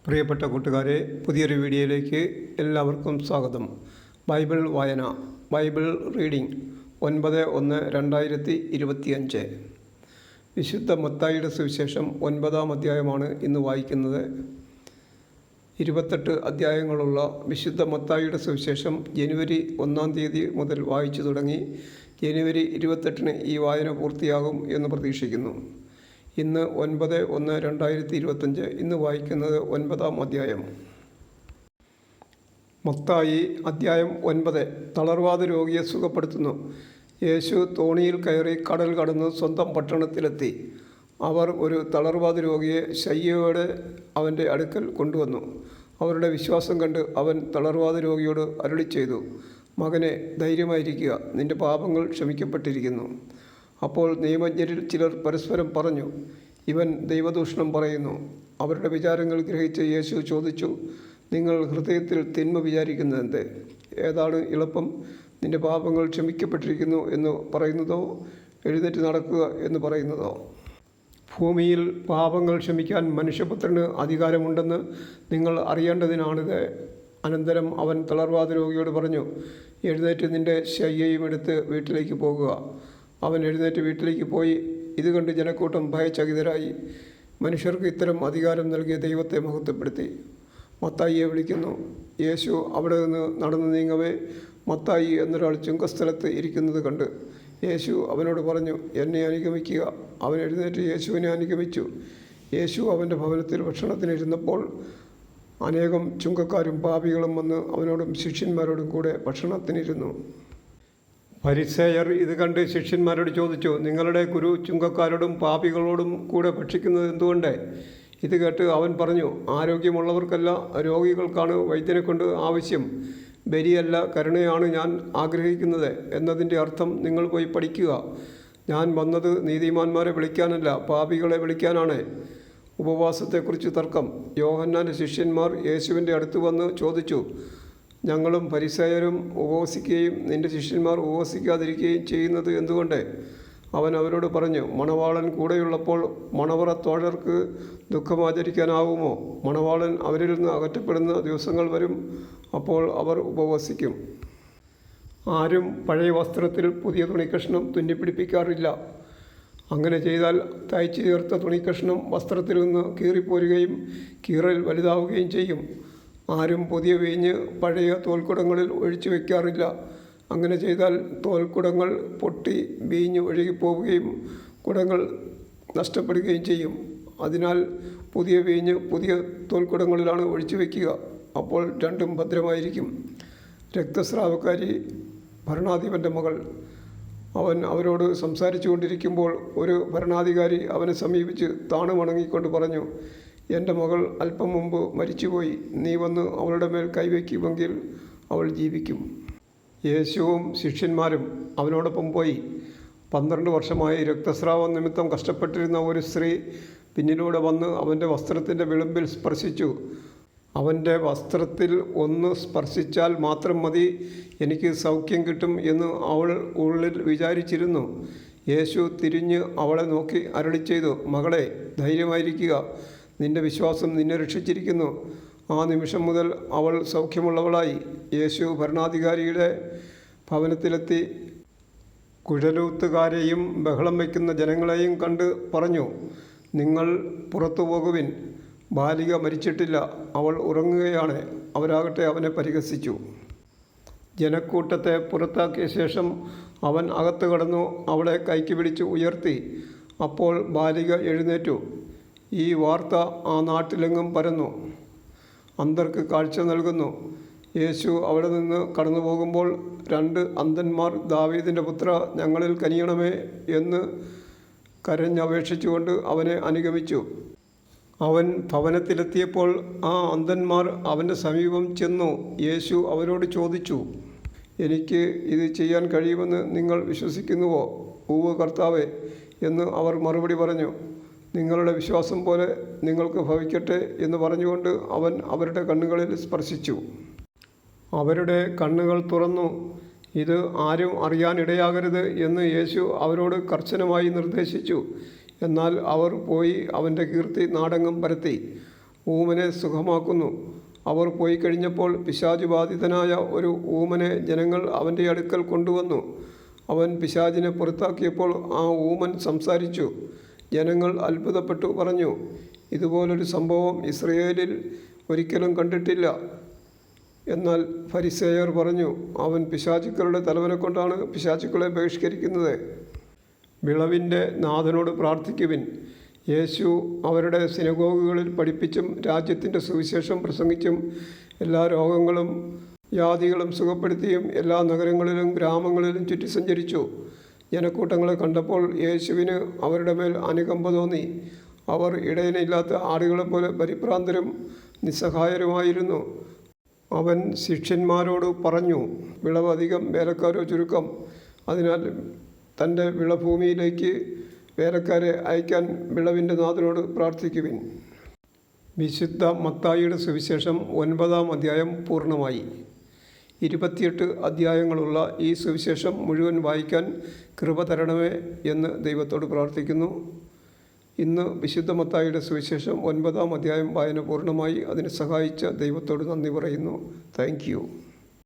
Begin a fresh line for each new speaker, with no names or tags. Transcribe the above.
പ്രിയപ്പെട്ട കൂട്ടുകാരെ, പുതിയൊരു വീഡിയോയിലേക്ക് എല്ലാവർക്കും സ്വാഗതം. ബൈബിൾ വായന, ബൈബിൾ റീഡിംഗ് 9/1/2025. വിശുദ്ധ മത്തായിയുടെ സുവിശേഷം 9-ാം അധ്യായമാണ് ഇന്ന് വായിക്കുന്നത്. 28 അധ്യായങ്ങളുള്ള വിശുദ്ധ മത്തായിയുടെ സുവിശേഷം ജനുവരി 1-ാം തീയതി മുതൽ വായിച്ചു തുടങ്ങി. ജനുവരി 28-ന് ഈ വായന പൂർത്തിയാകും എന്ന് പ്രതീക്ഷിക്കുന്നു. ഇന്ന് 9/1/2025. ഇന്ന് വായിക്കുന്നത് 9-ാം അധ്യായം. മത്തായി അധ്യായം 9. തളർവാദ രോഗിയെ സുഖപ്പെടുത്തുന്നു. യേശു തോണിയിൽ കയറി കടൽ കടന്ന് സ്വന്തം പട്ടണത്തിലെത്തി. അവർ ഒരു തളർവാദ രോഗിയെ ശയ്യയോടെ അവൻ്റെ അടുക്കൽ കൊണ്ടുവന്നു. അവരുടെ വിശ്വാസം കണ്ട് അവൻ തളർവാദ രോഗിയോട് അരുളി ചെയ്തു, മകനെ, ധൈര്യമായിരിക്കുക, നിൻ്റെ പാപങ്ങൾ ക്ഷമിക്കപ്പെട്ടിരിക്കുന്നു. അപ്പോൾ നിയമജ്ഞരിൽ ചിലർ പരസ്പരം പറഞ്ഞു, ഇവൻ ദൈവദൂഷണം പറയുന്നു. അവരുടെ വിചാരങ്ങൾ ഗ്രഹിച്ച് യേശു ചോദിച്ചു, നിങ്ങൾ ഹൃദയത്തിൽ തിന്മ വിചാരിക്കുന്നതെന്ത്? ഏതാണ് എളുപ്പം, നിൻ്റെ പാപങ്ങൾ ക്ഷമിക്കപ്പെട്ടിരിക്കുന്നു എന്ന് പറയുന്നതോ എഴുന്നേറ്റ് നടക്കുക എന്ന് പറയുന്നതോ? ഭൂമിയിൽ പാപങ്ങൾ ക്ഷമിക്കാൻ മനുഷ്യപുത്രന് അധികാരമുണ്ടെന്ന് നിങ്ങൾ അറിയേണ്ടതിനാണിത്. അനന്തരം അവൻ തളർവാദ രോഗിയോട് പറഞ്ഞു, എഴുന്നേറ്റ് നിൻ്റെ ശയ്യയും എടുത്ത് വീട്ടിലേക്ക് പോകുക. അവൻ എഴുന്നേറ്റ് വീട്ടിലേക്ക് പോയി. ഇത് കണ്ട് ജനക്കൂട്ടം ഭയചകിതരായി. മനുഷ്യർക്ക് ഇത്തരം അധികാരം നൽകിയ ദൈവത്തെ മഹത്വപ്പെടുത്തി. മത്തായിയെ വിളിക്കുന്നു. യേശു അവിടെ നിന്ന് നടന്നു നീങ്ങവേ മത്തായി എന്നൊരാൾ ചുങ്കസ്ഥലത്ത് ഇരിക്കുന്നത് കണ്ട് യേശു അവനോട് പറഞ്ഞു, എന്നെ അനുഗമിക്കുക. അവൻ എഴുന്നേറ്റ് യേശുവിനെ അനുഗമിച്ചു. യേശു അവൻ്റെ ഭവനത്തിൽ ഭക്ഷണത്തിനിരുന്നപ്പോൾ അനേകം ചുങ്കക്കാരും പാപികളും വന്ന് അവനോടും ശിഷ്യന്മാരോടും കൂടെ ഭക്ഷണത്തിനിരുന്നു. ഫരിസേയർ ഇത് കണ്ട് ശിഷ്യന്മാരോട് ചോദിച്ചു, നിങ്ങളുടെ ഗുരു ചുങ്കക്കാരോടും പാപികളോടും കൂടെ ഭക്ഷിക്കുന്നത് എന്തുകൊണ്ട്? ഇത് കേട്ട് അവൻ പറഞ്ഞു, ആരോഗ്യമുള്ളവർക്കല്ല, രോഗികൾക്കാണ് വൈദ്യനെ കൊണ്ട് ആവശ്യം. ബലിയല്ല, കരുണയാണ് ഞാൻ ആഗ്രഹിക്കുന്നത് എന്നതിൻ്റെ അർത്ഥം നിങ്ങൾ പോയി പഠിക്കുക. ഞാൻ വന്നത് നീതിമാന്മാരെ വിളിക്കാനല്ല, പാപികളെ വിളിക്കാനാണ്. ഉപവാസത്തെക്കുറിച്ച് തർക്കം. യോഹന്നാൻ്റെ ശിഷ്യന്മാർ യേശുവിൻ്റെ അടുത്ത് വന്ന് ചോദിച്ചു, ഞങ്ങളും ഫരിസേയരും ഉപവസിക്കുകയും നിൻ്റെ ശിഷ്യന്മാർ ഉപവസിക്കാതിരിക്കുകയും ചെയ്യുന്നത് എന്തുകൊണ്ട്? അവൻ അവരോട് പറഞ്ഞു, മണവാളൻ കൂടെയുള്ളപ്പോൾ മണവറ തോഴർക്ക് ദുഃഖമാചരിക്കാനാവുമോ? മണവാളൻ അവരിൽ നിന്ന് അകറ്റപ്പെടുന്ന ദിവസങ്ങൾ വരും, അപ്പോൾ അവർ ഉപവസിക്കും. ആരും പഴയ വസ്ത്രത്തിൽ പുതിയ തുണിക്കഷ്ണം തുന്നിപ്പിടിപ്പിക്കാറില്ല. അങ്ങനെ ചെയ്താൽ തയ്ച്ചു ചേർത്ത തുണിക്കഷ്ണം വസ്ത്രത്തിൽ നിന്ന് കീറിപ്പോരുകയും കീറൽ വലുതാവുകയും ചെയ്യും. ആരും പുതിയ വീഞ്ഞ് പഴയ തോൽക്കുടങ്ങളിൽ ഒഴിച്ചു വയ്ക്കാറില്ല. അങ്ങനെ ചെയ്താൽ തോൽക്കുടങ്ങൾ പൊട്ടി വീഞ്ഞ് ഒഴുകിപ്പോവുകയും കുടങ്ങൾ നഷ്ടപ്പെടുകയും ചെയ്യും. അതിനാൽ പുതിയ വീഞ്ഞ് പുതിയ തോൽക്കുടങ്ങളിലാണ് ഒഴിച്ചു വയ്ക്കുക. അപ്പോൾ രണ്ടും ഭദ്രമായിരിക്കും. രക്തസ്രാവക്കാരി ഭരണാധിപൻ്റെ മകൾ. അവൻ അവരോട് സംസാരിച്ചു കൊണ്ടിരിക്കുമ്പോൾ ഒരു ഭരണാധികാരി അവനെ സമീപിച്ച് താണു വണങ്ങിക്കൊണ്ട് പറഞ്ഞു, എൻ്റെ മകൾ അല്പം മുമ്പ് മരിച്ചുപോയി. നീ വന്ന് അവളുടെ മേൽ കൈവയ്ക്കുമെങ്കിൽ അവൾ ജീവിക്കും. യേശുവും ശിഷ്യന്മാരും അവനോടൊപ്പം പോയി. 12 വർഷമായി രക്തസ്രാവം നിമിത്തം കഷ്ടപ്പെട്ടിരുന്ന ഒരു സ്ത്രീ പിന്നിലൂടെ വന്ന് അവൻ്റെ വസ്ത്രത്തിൻ്റെ വിളുമ്പിൽ സ്പർശിച്ചു. അവൻ്റെ വസ്ത്രത്തിൽ ഒന്ന് സ്പർശിച്ചാൽ മാത്രം മതി, എനിക്ക് സൗഖ്യം കിട്ടും എന്ന് അവൾ ഉള്ളിൽ വിചാരിച്ചിരുന്നു. യേശു തിരിഞ്ഞ് അവളെ നോക്കി അരുളി ചെയ്തു, മകളെ, ധൈര്യമായിരിക്കുക, നിൻ്റെ വിശ്വാസം നിന്നെ രക്ഷിച്ചിരിക്കുന്നു. ആ നിമിഷം മുതൽ അവൾ സൗഖ്യമുള്ളവളായി. യേശു ഭരണാധികാരിയുടെ ഭവനത്തിലെത്തി. കുഴലൂത്തുകാരെയും ബഹളം വയ്ക്കുന്ന ജനങ്ങളെയും കണ്ട് പറഞ്ഞു, നിങ്ങൾ പുറത്തു പോകുവിൻ, ബാലിക മരിച്ചിട്ടില്ല, അവൾ ഉറങ്ങുകയാണ്. അവരാകട്ടെ അവനെ പരിഹസിച്ചു. ജനക്കൂട്ടത്തെ പുറത്താക്കിയ ശേഷം അവൻ അകത്ത് കടന്നു അവളെ കൈക്ക് പിടിച്ച് ഉയർത്തി. അപ്പോൾ ബാലിക എഴുന്നേറ്റു. ഈ വാർത്ത ആ നാട്ടിലെങ്ങും പരന്നു. അന്ധർക്ക് കാഴ്ച നൽകുന്നു. യേശു അവിടെ നിന്ന് കടന്നു പോകുമ്പോൾ 2 അന്ധന്മാർ, ദാവീദിൻ്റെ പുത്ര, ഞങ്ങളിൽ കനിയണമേ എന്ന് കരഞ്ഞപേക്ഷിച്ചുകൊണ്ട് അവനെ അനുഗമിച്ചു. അവൻ ഭവനത്തിലെത്തിയപ്പോൾ ആ അന്ധന്മാർ അവൻ്റെ സമീപം ചെന്നു. യേശു അവരോട് ചോദിച്ചു, എനിക്ക് ഇത് ചെയ്യാൻ കഴിയുമെന്ന് നിങ്ങൾ വിശ്വസിക്കുന്നുവോ? ഉവ്വ് കർത്താവേ എന്ന് അവർ മറുപടി പറഞ്ഞു. നിങ്ങളുടെ വിശ്വാസം പോലെ നിങ്ങൾക്ക് ഭവിക്കട്ടെ എന്ന് പറഞ്ഞുകൊണ്ട് അവൻ അവരുടെ കണ്ണുകളിൽ സ്പർശിച്ചു. അവരുടെ കണ്ണുകൾ തുറന്നു. ഇത് ആരും അറിയാനിടയാകരുത് എന്ന് യേശു അവരോട് കർശനമായി നിർദ്ദേശിച്ചു. എന്നാൽ അവർ പോയി അവൻ്റെ കീർത്തി നാടെങ്ങും പരത്തി. ഊമനെ സുഖമാക്കുന്നു. അവർ പോയി കഴിഞ്ഞപ്പോൾ പിശാച് ബാധിതനായ ഒരു ഊമനെ ജനങ്ങൾ അവൻ്റെ അടുക്കൽ കൊണ്ടുവന്നു. അവൻ പിശാചിനെ പുറത്താക്കിയപ്പോൾ ആ ഊമൻ സംസാരിച്ചു. ജനങ്ങൾ അത്ഭുതപ്പെട്ടു പറഞ്ഞു, ഇതുപോലൊരു സംഭവം ഇസ്രയേലിൽ ഒരിക്കലും കണ്ടിട്ടില്ല. എന്നാൽ ഫരിസേയർ പറഞ്ഞു, അവൻ പിശാചുക്കളുടെ തലവനെ കൊണ്ടാണ് പിശാചുക്കളെ ബഹിഷ്കരിക്കുന്നത്. വിളവിൻ്റെ നാഥനോട് പ്രാർത്ഥിക്കുവിൻ. യേശു അവരുടെ സിനഗോഗുകളിൽ പഠിപ്പിച്ചും രാജ്യത്തിൻ്റെ സുവിശേഷം പ്രസംഗിച്ചും എല്ലാ രോഗങ്ങളും വ്യാധികളും സുഖപ്പെടുത്തിയും എല്ലാ നഗരങ്ങളിലും ഗ്രാമങ്ങളിലും ചുറ്റി സഞ്ചരിച്ചു. ജനക്കൂട്ടങ്ങളെ കണ്ടപ്പോൾ യേശുവിന് അവരുടെ മേൽ അനുകമ്പ തോന്നി. അവർ ഇടയനില്ലാത്ത ആടുകളെപ്പോലെ പരിഭ്രാന്തരും നിസ്സഹായരുമായിരുന്നു. അവൻ ശിഷ്യന്മാരോട് പറഞ്ഞു, വിളവ് അധികം, വേലക്കാരോ ചുരുക്കം. അതിനാൽ തൻ്റെ വിളഭൂമിയിലേക്ക് വേലക്കാരെ അയക്കാൻ വിളവിൻ്റെ നാഥനോട് പ്രാർത്ഥിക്കുവിൻ. വിശുദ്ധ മത്തായിയുടെ സുവിശേഷം 9-ാം അധ്യായം പൂർണ്ണമായി. 28 അധ്യായങ്ങളുള്ള ഈ സുവിശേഷം മുഴുവൻ വായിക്കാൻ കൃപ തരണമേ എന്ന് ദൈവത്തോട് പ്രാർത്ഥിക്കുന്നു. ഇന്ന് വിശുദ്ധ മത്തായിയുടെ സുവിശേഷം 9-ാം അധ്യായം വായന പൂർണ്ണമായി. അതിന് സഹായിച്ച ദൈവത്തോട് നന്ദി പറയുന്നു. Thank you.